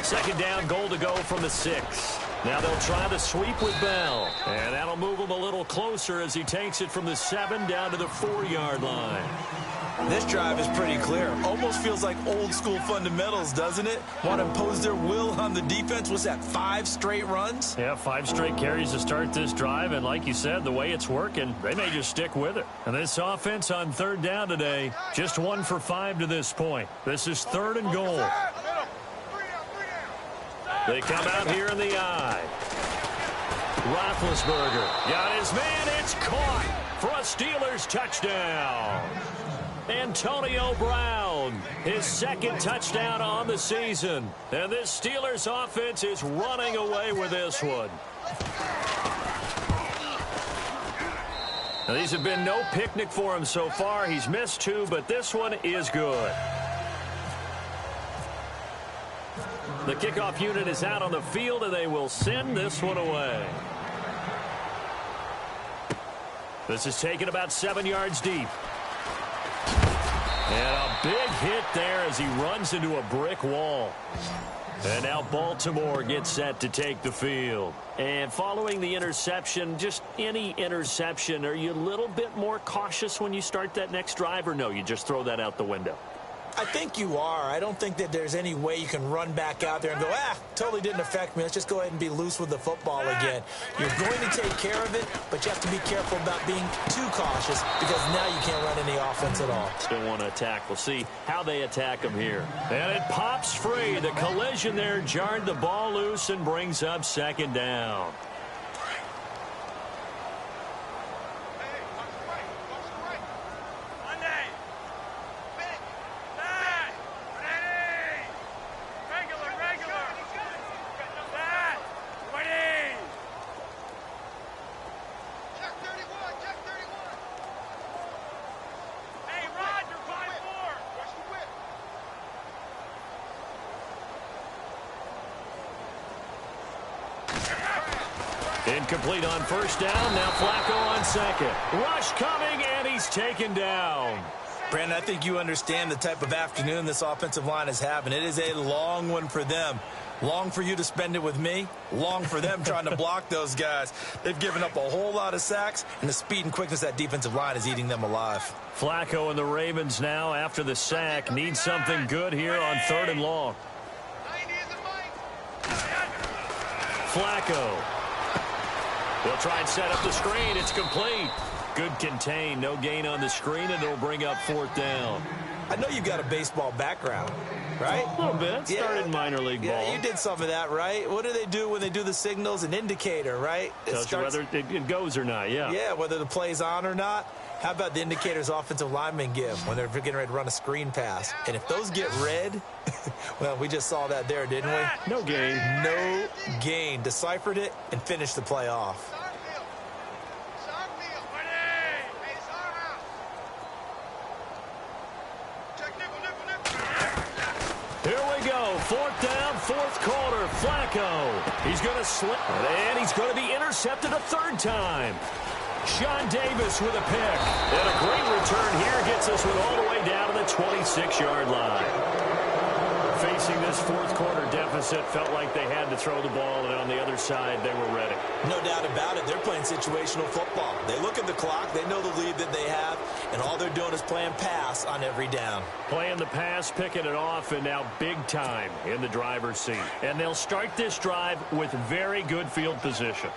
Second down, goal to go from the 6. Now they'll try the sweep with Bell. And that'll move him a little closer as he takes it from the 7 down to the 4-yard line. This drive is pretty clear. Almost feels like old school fundamentals, doesn't it? Want to impose their will on the defense. What's that, 5 straight runs? Yeah, 5 straight carries to start this drive. And like you said, the way it's working, they may just stick with it. And this offense on 3rd down today, just 1 for 5 to this point. This is 3rd and goal. They come out here in the eye. Roethlisberger got his man. It's caught for a Steelers touchdown. Antonio Brown, his 2nd touchdown on the season. And this Steelers offense is running away with this one. Now, these have been no picnic for him so far. He's missed 2, but this one is good. The kickoff unit is out on the field, and they will send this one away. This is taken about 7 yards deep. And a big hit there as he runs into a brick wall. And now Baltimore gets set to take the field. And following the interception, just any interception, are you a little bit more cautious when you start that next drive, or no, you just throw that out the window? I think you are. I don't think that there's any way you can run back out there and go, totally didn't affect me. Let's just go ahead and be loose with the football again. You're going to take care of it, but you have to be careful about being too cautious because now you can't run any offense at all. Still want to attack. We'll see how they attack him here. And it pops free. The collision there jarred the ball loose and brings up second down. Incomplete on first down. Now Flacco on second. Rush coming, and he's taken down. Brandon, I think you understand the type of afternoon this offensive line is having. It is a long one for them. Long for you to spend it with me. Long for them trying to block those guys. They've given up a whole lot of sacks, and the speed and quickness of that defensive line is eating them alive. Flacco and the Ravens now, after the sack, need something good here on 3rd and long. Flacco. They'll try and set up the screen. It's complete. Good contain. No gain on the screen, and it'll bring up 4th down. I know you've got a baseball background, right? A little bit. Started minor league ball. Yeah, you did some of that, right? What do they do when they do the signals? An indicator, right? Tells you whether it goes or not, yeah. Yeah, whether the play's on or not. How about the indicators offensive linemen give when they're getting ready to run a screen pass? And if those get red, well, we just saw that there, didn't we? No gain. No gain. Deciphered it and finished the play off. Here we go. 4th down, 4th quarter. Flacco. He's going to slip, and he's going to be intercepted a 3rd time. Sean Davis with a pick. And a great return here gets this one all the way down to the 26-yard line. Facing this 4th quarter deficit, felt like they had to throw the ball, and on the other side, they were ready. No doubt about it. They're playing situational football. They look at the clock. They know the lead that they have, and all they're doing is playing pass on every down. Playing the pass, picking it off, and now big time in the driver's seat. And they'll start this drive with very good field position.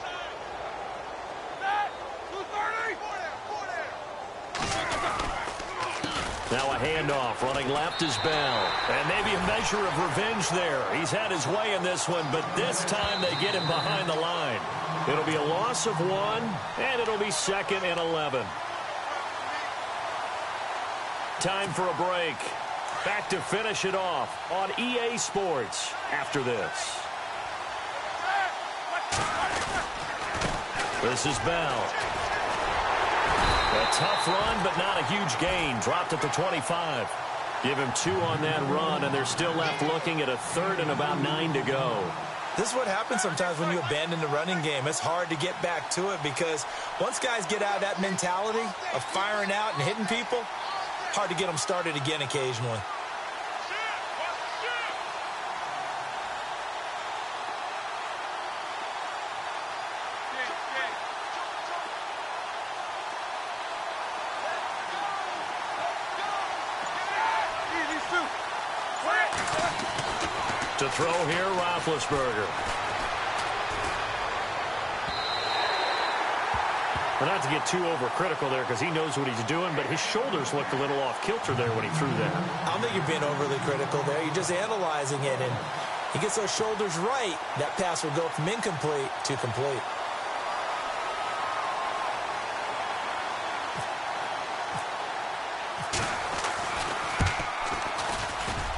Now a handoff, running left is Bell. And maybe a measure of revenge there. He's had his way in this one, but this time they get him behind the line. It'll be a loss of 1, and it'll be 2nd and 11. Time for a break. Back to finish it off on EA Sports after this. This is Bell. A tough run, but not a huge gain. Dropped at the 25. Give him 2 on that run, and they're still left looking at a 3rd and about 9 to go. This is what happens sometimes when you abandon the running game. It's hard to get back to it because once guys get out of that mentality of firing out and hitting people, hard to get them started again occasionally. To throw here, Roethlisberger. Well, not to get too overcritical there because he knows what he's doing, but his shoulders looked a little off kilter there when he threw that. I don't think you're being overly critical there. You're just analyzing it, and he gets those shoulders right. That pass will go from incomplete to complete.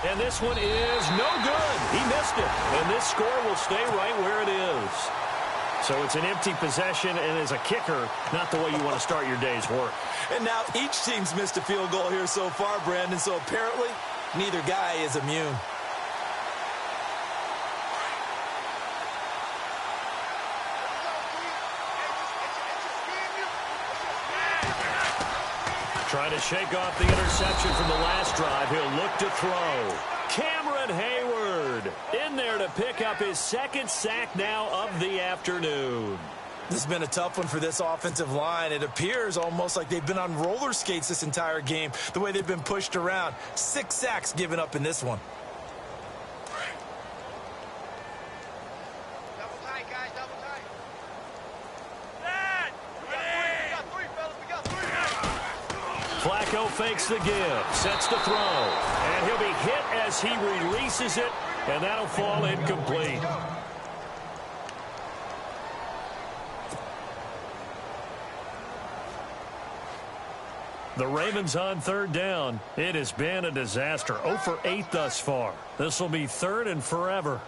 And this one is no good. He missed it. And this score will stay right where it is. So it's an empty possession, and as a kicker, not the way you want to start your day's work. And now each team's missed a field goal here so far, Brandon, so apparently neither guy is immune. Trying to shake off the interception from the last drive. He'll look to throw. Cameron Hayward in there to pick up his 2nd sack now of the afternoon. This has been a tough one for this offensive line. It appears almost like they've been on roller skates this entire game, the way they've been pushed around. 6 sacks given up in this one. Double tight, guys, double tight. Flacco fakes the give, sets the throw, and he'll be hit as he releases it, and that'll fall incomplete. The Ravens on 3rd down. It has been a disaster. 0 for 8 thus far. This will be 3rd and forever.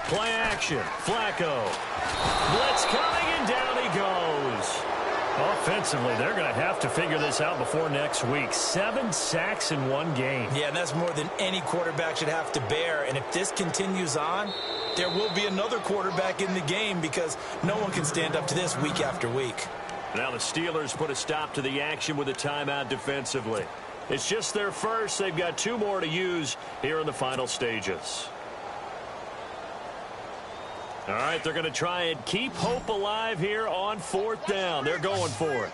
Play action. Flacco. Blitz coming, and down he goes. Offensively, they're going to have to figure this out before next week. 7 sacks in one game. Yeah, and that's more than any quarterback should have to bear. And if this continues on, there will be another quarterback in the game because no one can stand up to this week after week. Now the Steelers put a stop to the action with a timeout defensively. It's just their first. They've got 2 more to use here in the final stages. All right, they're going to try and keep hope alive here on 4th down. They're going for it.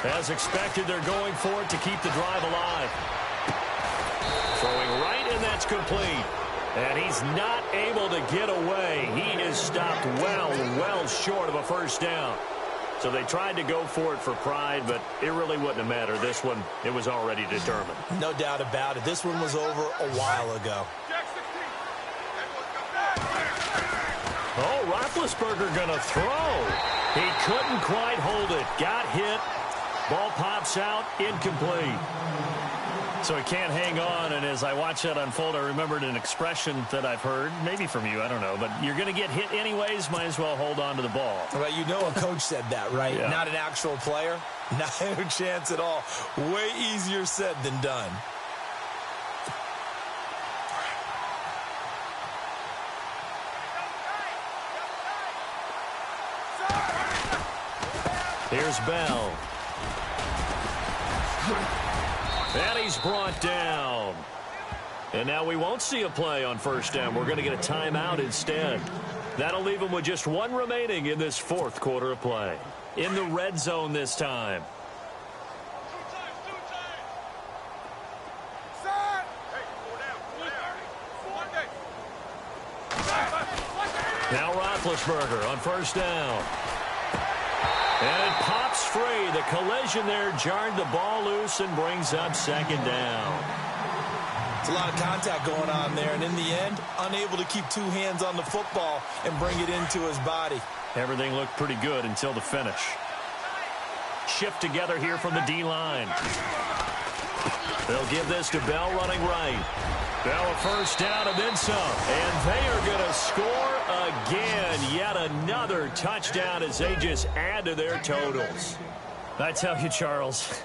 As expected, they're going for it to keep the drive alive. Throwing right, and that's complete. And he's not able to get away. He is stopped well short of a first down. So they tried to go for it for pride, but it really wouldn't have mattered. This one, it was already determined. No doubt about it. This one was over a while ago. Oh, Roethlisberger going to throw. He couldn't quite hold it. Got hit. Ball pops out. Incomplete. So he can't hang on, and as I watch that unfold, I remembered an expression that I've heard, maybe from you, I don't know, but you're going to get hit anyways, might as well hold on to the ball. Well, you know a coach said that, right? Yeah. Not an actual player. No chance at all. Way easier said than done. Here's Bell. And he's brought down. And now we won't see a play on first down. We're going to get a timeout instead. That'll leave him with just 1 remaining in this 4th quarter of play. In the red zone this time. Now Roethlisberger on first down. And it pops free. The collision there jarred the ball loose and brings up 2nd down. It's a lot of contact going on there, and in the end, unable to keep 2 hands on the football and bring it into his body. Everything looked pretty good until the finish. Shift together here from the D-line. They'll give this to Bell running right. Bell a first down and then some. And they are going to score again. Yet another touchdown as they just add to their totals. I tell you, Charles,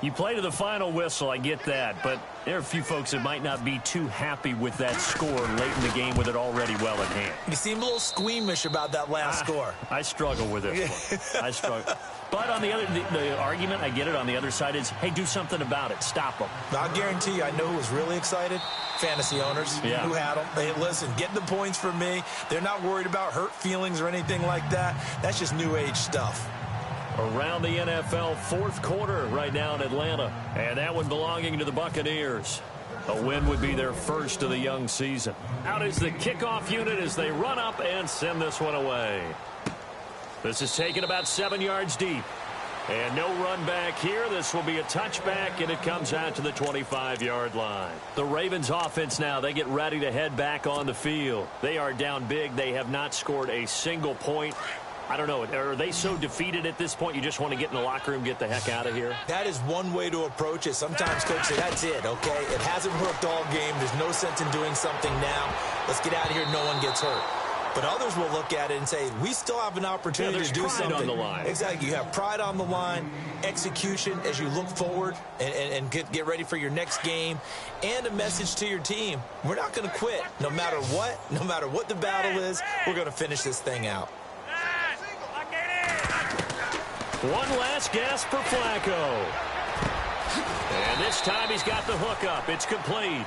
you play to the final whistle, I get that. But there are a few folks that might not be too happy with that score late in the game with it already well in hand. You seem a little squeamish about that last score. I struggle with this one. I struggle. But on the other, the argument, I get it, on the other side is, hey, do something about it. Stop them. I'll guarantee you, I know who was really excited. Fantasy owners who had them. Hey, listen, get the points for me. They're not worried about hurt feelings or anything like that. That's just new age stuff. Around the NFL, 4th quarter right now in Atlanta. And that one belonging to the Buccaneers. A win would be their first of the young season. Out is the kickoff unit as they run up and send this one away. This is taken about 7 yards deep. And no run back here. This will be a touchback, and it comes out to the 25-yard line. The Ravens offense now, they get ready to head back on the field. They are down big. They have not scored a single point. I don't know. Are they so defeated at this point you just want to get in the locker room, get the heck out of here? That is one way to approach it. Sometimes coaches say, that's it, okay? It hasn't worked all game. There's no sense in doing something now. Let's get out of here. No one gets hurt. But others will look at it and say, we still have an opportunity to do something. There's pride on the line. Exactly. You have pride on the line, execution as you look forward and get ready for your next game, and a message to your team. We're not going to quit. No matter what the battle is, we're going to finish this thing out. One last gasp for Flacco. And this time he's got the hook up. It's complete.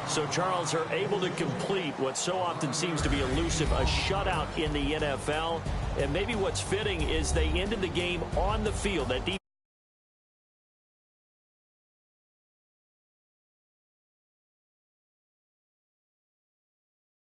So, Charles, are able to complete what so often seems to be elusive, a shutout in the NFL. And maybe what's fitting is they ended the game on the field. That defense